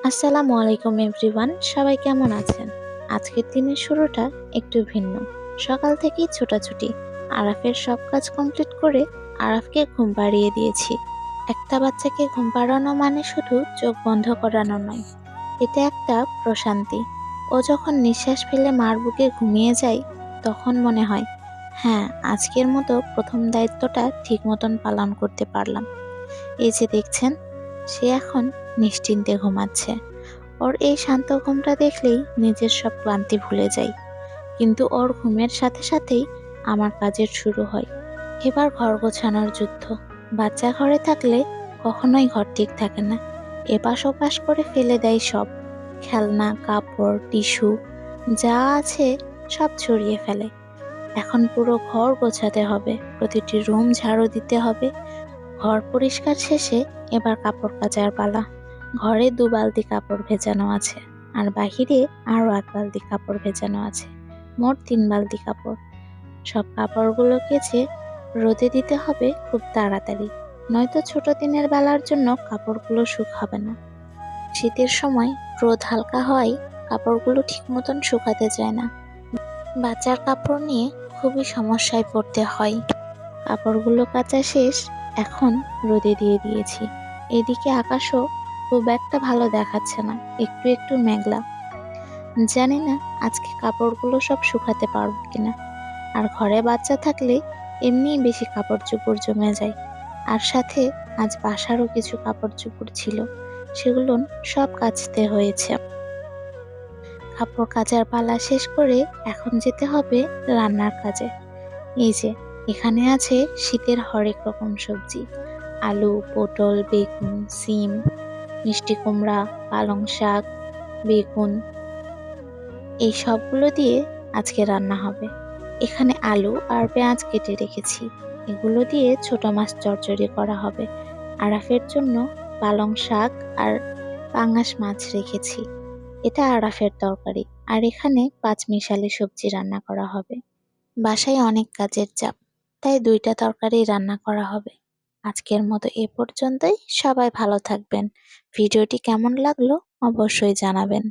আসসালামু আলাইকুম এভরিওয়ান, সবাই কেমন আছেন? আজকের দিনের শুরুটা একটু ভিন্ন। সকাল থেকেই ছোটাছুটি। আরাফের সব কাজ কমপ্লিট করে আরাফকে ঘুম পাড়িয়ে দিয়েছি। একটা বাচ্চাকে ঘুম পাড়ানো মানে শুধু চোখ বন্ধ করানো নয়, এটা একটা প্রশান্তি। ও যখন নিঃশ্বাস ফেলে মার বুকে ঘুমিয়ে যায়, তখন মনে হয়, হ্যাঁ, আজকের মতো প্রথম দায়িত্বটা ঠিক মতন পালন করতে পারলাম। এই যে দেখছেন, সে এখন নিশ্চিন্তে ঘুমাচ্ছে। ওর এই শান্ত ঘুমটা দেখলেই নিজের সব ক্লান্তি ভুলে যাই। কিন্তু ওর ঘুমের সাথে সাথেই আমার কাজের শুরু হয়। এবার ঘর গোছানোর যুদ্ধ। বাচ্চা ঘরে থাকলে কখনোই ঘর ঠিক থাকে না। এপাশ ওপাশ করে ফেলে দেয় সব। খেলনা, কাপড়, টিস্যু যা আছে সব ছড়িয়ে ফেলে। এখন পুরো ঘর গোছাতে হবে, প্রতিটি রুম ঝাড়ু দিতে হবে। ঘর পরিষ্কার শেষে এবার কাপড় কাচার পালা। ঘরে 2 বালতি কাপড় ভেজানো আছে, আর বাহিরে আরো 1 বালতি কাপড় ভেজানো আছে। মোট 3 বালতি কাপড়। সব কাপড়গুলো কেচে রোদে দিতে হবে খুব তাড়াতাড়ি, নয়তো ছোট দিনের বেলার জন্য কাপড়গুলো শুকাবে না। শীতের সময় রোদ হালকা হওয়ায় কাপড়গুলো ঠিক মতন শুকাতে চায় না। বাচ্চার কাপড় নিয়ে খুবই সমস্যায় পড়তে হয়। কাপড়গুলো কাচা শেষ, এখন রোদে দিয়ে দিয়েছি। এদিকে আকাশও খুব একটা ভালো দেখাচ্ছে না, একটু একটু মেঘলা। জানি না আজকে কাপড়গুলো সব শুকাতে পারবো কিনা। আর ঘরে বাচ্চা থাকলে এমনিই বেশি কাপড় চোপড় জমে যায়। আর সাথে আজ বাসারও কিছু কাপড় চোপড় ছিল, সেগুলো সব কাচতে হয়েছে। কাপড় কাচার পালা শেষ করে এখন যেতে হবে রান্নার কাজে। এই যে, এখানে আছে শীতের হরেক রকম সবজি। আলু, পটল, বেগুন, সিম, মিষ্টি কুমড়া, পালং শাক, বেগুন, এই সবগুলো দিয়ে আজকে রান্না হবে। এখানে আলু আর পেঁয়াজ কেটে রেখেছি, এগুলো দিয়ে ছোট মাছ চচ্চড়ি করা হবে। আরাফের জন্য পালং শাক আর পাঙ্গাস মাছ রেখেছি, এটা আরাফের তরকারি। আর এখানে পাঁচমিশালি সবজি রান্না করা হবে। বাসায় অনেক কাজের চাপ, তাই 2টা তরকারি রান্না করা হবে। আজকের মতো এ পর্যন্তই। সবাই ভালো থাকবেন। ভিডিওটি কেমন লাগলো অবশ্যই জানাবেন।